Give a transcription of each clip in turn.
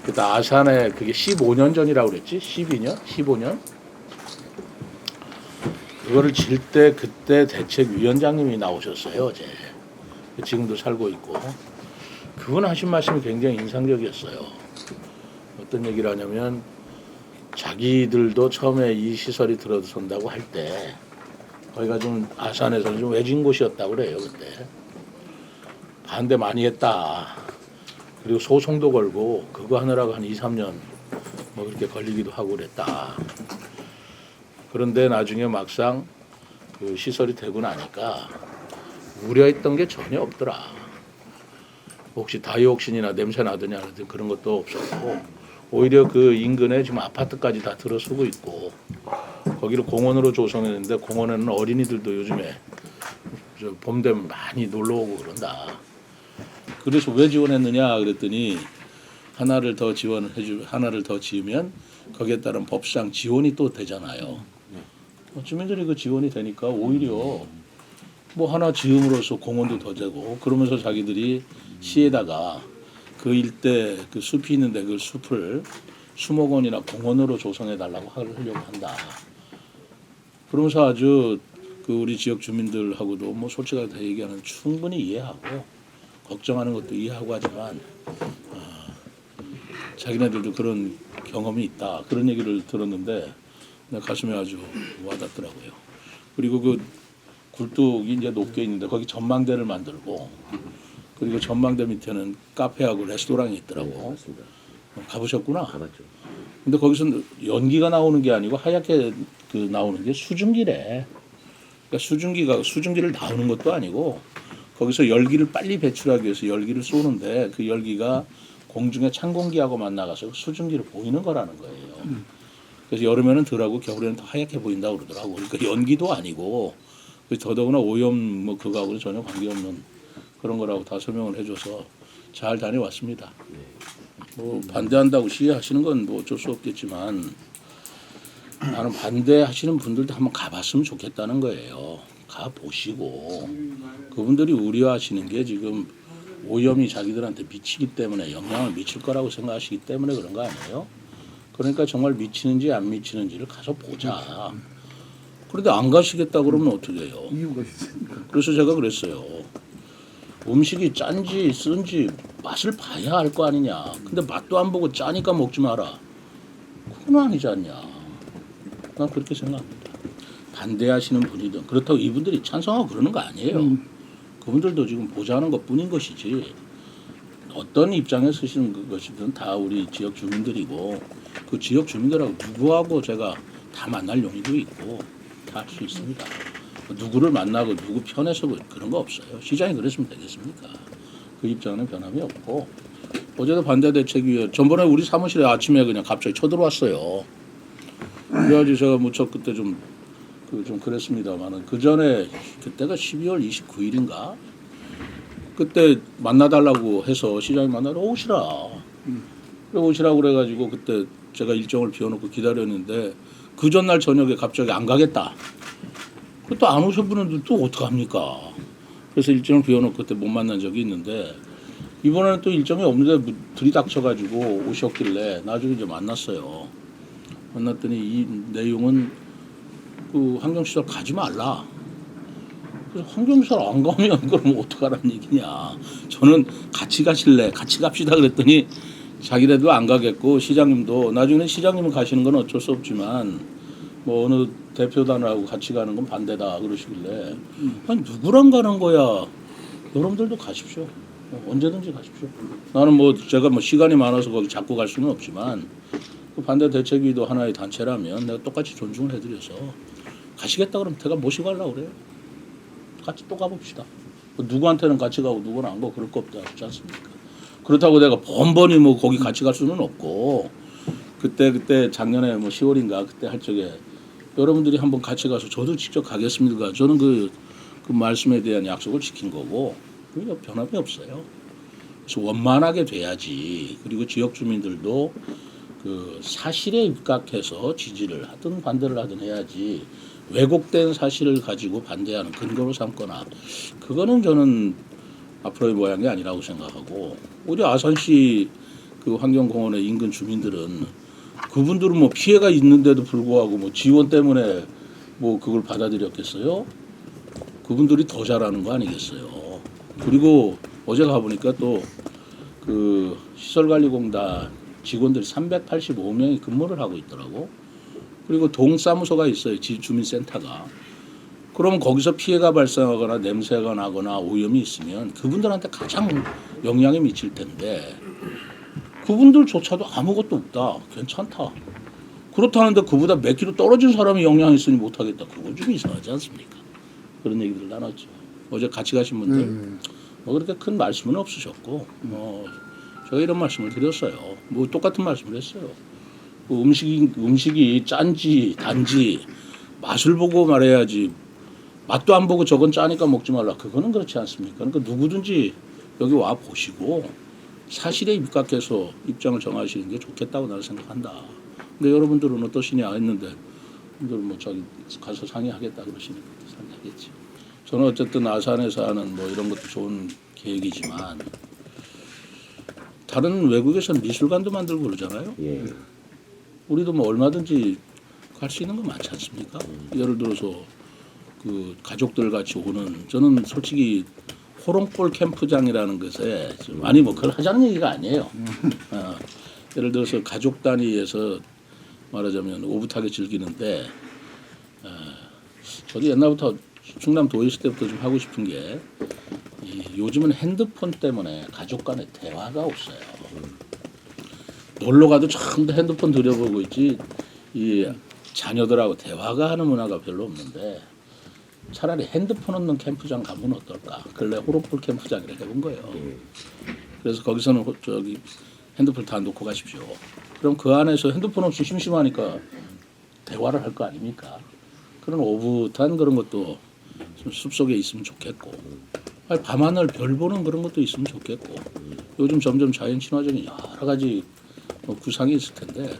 그때 아산에 그게 15년 전이라고 그랬지? 12년? 15년? 그거를 질 때 그때 대책위원장님이 나오셨어요, 어제. 지금도 살고 있고. 그분 하신 말씀이 굉장히 인상적이었어요. 어떤 얘기를 하냐면 자기들도 처음에 이 시설이 들어선다고 할 때 거기가 좀 아산에서는 좀 외진 곳이었다고 그래요, 그때. 반대 많이 했다. 그리고 소송도 걸고 그거 하느라고 한 2, 3년 뭐 그렇게 걸리기도 하고 그랬다. 그런데 나중에 막상 그 시설이 되고 나니까 우려했던 게 전혀 없더라. 혹시 다이옥신이나 냄새 나더냐 그런 것도 없었고 오히려 그 인근에 지금 아파트까지 다 들어서고 있고 거기를 공원으로 조성했는데 공원에는 어린이들도 요즘에 봄 되면 많이 놀러 오고 그런다. 그래서 왜 지원했느냐 그랬더니 하나를 더 지으면 거기에 따른 법상 지원이 또 되잖아요. 주민들이 그 지원이 되니까 오히려 뭐 하나 지음으로써 공원도 더 되고 그러면서 자기들이 시에다가 그 일대 그 숲이 있는데 그 숲을 수목원이나 공원으로 조성해 달라고 하려고 한다. 그러면서 아주 그 우리 지역 주민들하고도 뭐 솔직하게 얘기하는 충분히 이해하고 걱정하는 것도 이해하고 하지만 자기네들도 그런 경험이 있다. 그런 얘기를 들었는데 내 가슴에 아주 와닿더라고요. 그리고 그 굴뚝이 이제 높게 있는데 거기 전망대를 만들고 그리고 전망대 밑에는 카페하고 레스토랑이 있더라고. 가보셨구나. 가봤죠. 근데 거기서 연기가 나오는 게 아니고 하얗게 그 나오는 게 수증기래. 그러니까 수증기를 나오는 것도 아니고 거기서 열기를 빨리 배출하기 위해서 열기를 쏘는데 그 열기가 공중에 찬 공기하고 만나가서 수증기를 보이는 거라는 거예요. 그래서 여름에는 덜하고 겨울에는 더 하얗게 보인다고 그러더라고. 그러니까 연기도 아니고 더더구나 오염 뭐 그거하고는 전혀 관계없는 그런 거라고 다 설명을 해줘서 잘 다녀왔습니다. 뭐 반대한다고 시위하시는 건 뭐 어쩔 수 없겠지만 나는 반대하시는 분들도 한번 가봤으면 좋겠다는 거예요. 가 보시고 그분들이 우려하시는 게 지금 오염이 자기들한테 미치기 때문에 영향을 미칠 거라고 생각하시기 때문에 그런 거 아니에요? 그러니까 정말 미치는지 안 미치는지를 가서 보자. 그런데 안 가시겠다 그러면 어떻게 해요? 이유가 있으니까. 그래서 제가 그랬어요. 음식이 짠지 쓴지 맛을 봐야 알 거 아니냐. 근데 맛도 안 보고 짜니까 먹지 마라. 그건 아니지 않냐. 난 그렇게 생각합니다. 반대하시는 분이든 그렇다고 이분들이 찬성하고 그러는 거 아니에요. 그분들도 지금 보자는 것뿐인 것이지 어떤 입장에 서시는 것이든 다 우리 지역 주민들이고 그 지역 주민들하고 누구하고 제가 다 만날 용의도 있고 다 할 수 있습니다. 누구를 만나고 누구 편에서 그런 거 없어요. 시장이 그랬으면 되겠습니까? 그 입장은 변함이 없고 어제도 반대대책위에 전번에 우리 사무실에 아침에 그냥 갑자기 쳐들어왔어요. 그래가지고 제가 무척 그때 좀 그랬습니다만은 그 전에 그때가 12월 29일인가 그때 만나달라고 해서 시장이 만나러 오시라. 그래 오시라고 그래가지고 그때 제가 일정을 비워놓고 기다렸는데 그 전날 저녁에 갑자기 안 가겠다. 또 안 오신 분은 또 어떡합니까? 그래서 일정을 비워놓고 그때 못 만난 적이 있는데 이번에는 또 일정이 없는데 들이닥쳐가지고 오셨길래 나중에 이제 만났어요. 만났더니 이 내용은 그 환경시설 가지 말라. 그래서 환경시설 안 가면 그럼 어떡하라는 얘기냐. 저는 같이 가실래? 같이 갑시다 그랬더니 자기네도 안 가겠고 시장님도 나중에 시장님은 가시는 건 어쩔 수 없지만 뭐 어느 대표단하고 같이 가는 건 반대다 그러시길래 아니 누구랑 가는 거야. 여러분들도 가십시오. 언제든지 가십시오. 나는 뭐 제가 뭐 시간이 많아서 거기 자꾸 갈 수는 없지만 그 반대 대책위도 하나의 단체라면 내가 똑같이 존중을 해드려서 가시겠다 그러면 제가 모시고 가려고 그래요. 같이 또 가봅시다. 누구한테는 같이 가고 누구는 안 가고 그럴 거 없지 않습니까? 그렇다고 내가 번번이 뭐 거기 같이 갈 수는 없고 그때 작년에 뭐 10월인가 그때 할 적에 여러분들이 한번 같이 가서 저도 직접 가겠습니다. 저는 그 말씀에 대한 약속을 지킨 거고 그게 변함이 없어요. 그래서 원만하게 돼야지. 그리고 지역 주민들도 그 사실에 입각해서 지지를 하든 반대를 하든 해야지 왜곡된 사실을 가지고 반대하는 근거로 삼거나 그거는 저는 앞으로의 모양이 아니라고 생각하고 우리 아산시 그 환경공원의 인근 주민들은 그분들은 뭐 피해가 있는데도 불구하고 뭐 지원 때문에 뭐 그걸 받아들였겠어요? 그분들이 더 잘하는 거 아니겠어요? 그리고 어제 가보니까 또 그 시설관리공단 직원들이 385명이 근무를 하고 있더라고. 그리고 동사무소가 있어요. 주민센터가. 그러면 거기서 피해가 발생하거나 냄새가 나거나 오염이 있으면 그분들한테 가장 영향이 미칠 텐데 그분들조차도 아무것도 없다. 괜찮다. 그렇다는데 그보다 몇 킬로 떨어진 사람이 영향이 있으니 못하겠다. 그건 좀 이상하지 않습니까? 그런 얘기들 나눴죠. 어제 같이 가신 분들 뭐 그렇게 큰 말씀은 없으셨고 제가 이런 말씀을 드렸어요. 뭐 똑같은 말씀을 했어요. 그 음식이 짠지 단지 맛을 보고 말해야지 맛도 안 보고 저건 짜니까 먹지 말라. 그거는 그렇지 않습니까? 그러니까 누구든지 여기 와 보시고 사실에 입각해서 입장을 정하시는 게 좋겠다고 나는 생각한다. 근데 여러분들은 어떠시냐 했는데 분들 뭐 저기 가서 상의하겠다 그러시니까 상의하겠지. 저는 어쨌든 아산에서 하는 뭐 이런 것도 좋은 계획이지만 다른 외국에서는 미술관도 만들고 그러잖아요. 예. 우리도 뭐 얼마든지 갈 수 있는 거 많지 않습니까? 예를 들어서 그 가족들 같이 오는 저는 솔직히 호롱볼 캠프장이라는 것에 많이 뭐 그걸 하자는 얘기가 아니에요. 예를 들어서 가족 단위에서 말하자면 오붓하게 즐기는데 저도 옛날부터 충남 도의시 때부터 좀 하고 싶은 게 요즘은 핸드폰 때문에 가족 간의 대화가 없어요. 놀러 가도 전부 핸드폰 들여보고 있지 이 자녀들하고 대화가 하는 문화가 별로 없는데 차라리 핸드폰 없는 캠프장 가면 어떨까? 근래 호롱볼 캠프장이라 해본 거예요. 그래서 거기서는 저기 핸드폰 다 놓고 가십시오. 그럼 그 안에서 핸드폰 없이 심심하니까 대화를 할 거 아닙니까? 그런 오붓한 그런 것도 좀 숲속에 있으면 좋겠고 아니, 밤하늘 별 보는 그런 것도 있으면 좋겠고 요즘 점점 자연 친화적인 여러 가지 구상이 있을 텐데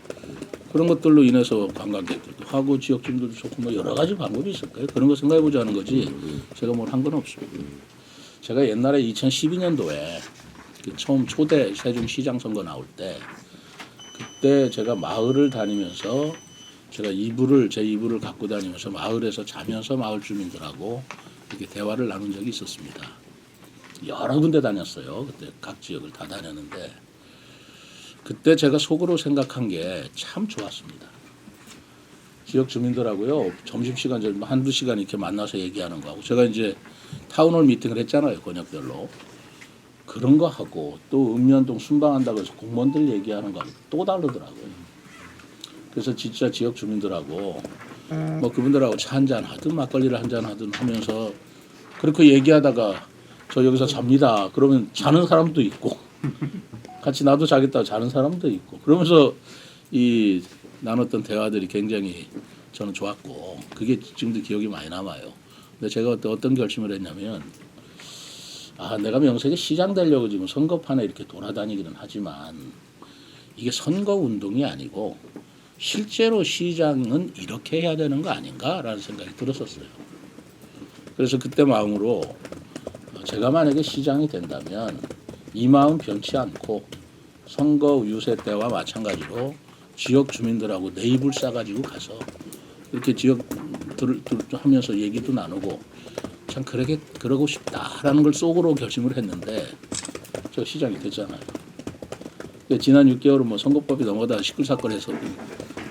그런 것들로 인해서 관광객들도 하고 지역 주민들도 좋고 뭐 여러 가지 방법이 있을 거예요. 그런 거 생각해 보자는 거지 제가 뭘 한 건 없습니다. 제가 옛날에 2012년도에 그 처음 초대 세종시장 선거 나올 때 그때 제가 마을을 다니면서 제가 제 이불을 갖고 다니면서 마을에서 자면서 마을 주민들하고 이렇게 대화를 나눈 적이 있었습니다. 여러 군데 다녔어요. 그때 각 지역을 다 다녔는데 그때 제가 속으로 생각한 게 참 좋았습니다. 지역 주민들하고요 점심시간 좀 한두 시간 이렇게 만나서 얘기하는 거하고 제가 이제 타운홀 미팅을 했잖아요. 권역별로. 그런 거 하고 또 읍면동 순방한다고 해서 공무원들 얘기하는 거하고 또 다르더라고요. 그래서 진짜 지역 주민들하고 뭐 그분들하고 차 한잔 하든 막걸리를 한잔 하든 하면서 그렇게 얘기하다가 저 여기서 잡니다. 그러면 자는 사람도 있고 같이 나도 자겠다고 자는 사람도 있고 그러면서 이 나눴던 대화들이 굉장히 저는 좋았고 그게 지금도 기억이 많이 남아요. 근데 제가 어떤 결심을 했냐면 내가 명색에 시장 되려고 지금 선거판에 이렇게 돌아다니기는 하지만 이게 선거 운동이 아니고 실제로 시장은 이렇게 해야 되는 거 아닌가라는 생각이 들었었어요. 그래서 그때 마음으로 제가 만약에 시장이 된다면 이 마음 변치 않고 선거 유세 때와 마찬가지로 지역 주민들하고 내 입을 싸가지고 가서 이렇게 지역 하면서 얘기도 나누고 참 그러고 싶다라는 걸 속으로 결심을 했는데 저 시장이 됐잖아요. 지난 6개월은 뭐 선거법이 넘어다 시끌사끌해서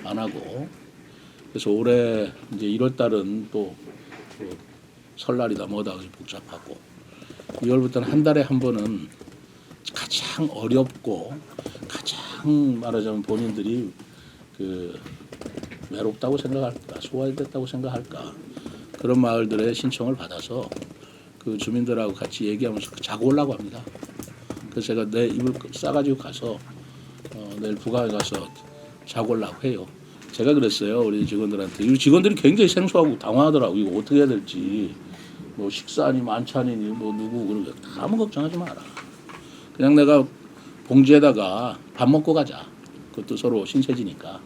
안 하고 그래서 올해 이제 1월 달은 또 설날이다 뭐다 복잡하고 2월부터는 한 달에 한 번은 가장 어렵고 가장 말하자면 본인들이 그 외롭다고 생각할까 소외됐다고 생각할까 그런 마을들의 신청을 받아서 그 주민들하고 같이 얘기하면서 자고 오려고 합니다. 그래서 제가 내 입을 싸가지고 가서 내일 부가에 가서 자고 오려고 해요. 제가 그랬어요. 우리 직원들한테. 이 직원들이 굉장히 생소하고 당황하더라고. 이거 어떻게 해야 될지. 뭐 식사니 만찬이니 뭐 누구 그런 거 아무 걱정하지 마라. 그냥 내가 봉지에다가 밥 먹고 가자. 그것도 서로 신세지니까.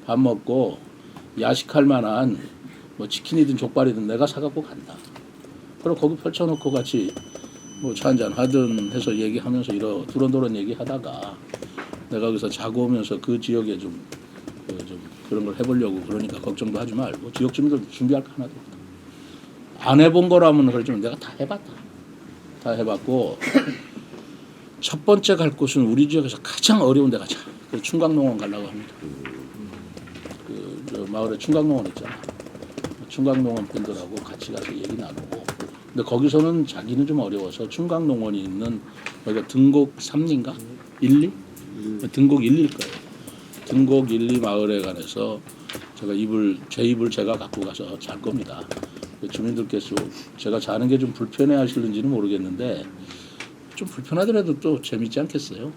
밥 먹고 야식할 만한 뭐 치킨이든 족발이든 내가 사갖고 간다. 그리고 거기 펼쳐놓고 같이 뭐 차 한잔 하든 해서 얘기하면서 두런두런 얘기하다가 내가 거기서 자고 오면서 그 지역에 좀 그런 걸 해보려고 그러니까 걱정도 하지 말고 지역 주민들 준비할 거 하나도 없다. 안 해본 거라면 그러지만 내가 다 해봤다. 다 해봤고 첫 번째 갈 곳은 우리 지역에서 가장 어려운 데 가자. 그 충강농원 가려고 합니다. 그 마을에 충강농원 있잖아. 충강농원 분들하고 같이 가서 얘기 나누고. 근데 거기서는 자기는 좀 어려워서 충강농원이 있는 여기가 등곡 3리인가? 1, 2? 등곡 1, 2일 거예요. 등곡 1, 2 마을에 관해서 제가 제 이불 제가 갖고 가서 잘 겁니다. 주민들께서 제가 자는 게 좀 불편해 하시는지는 모르겠는데 좀 불편하더라도 또 재밌지 않겠어요?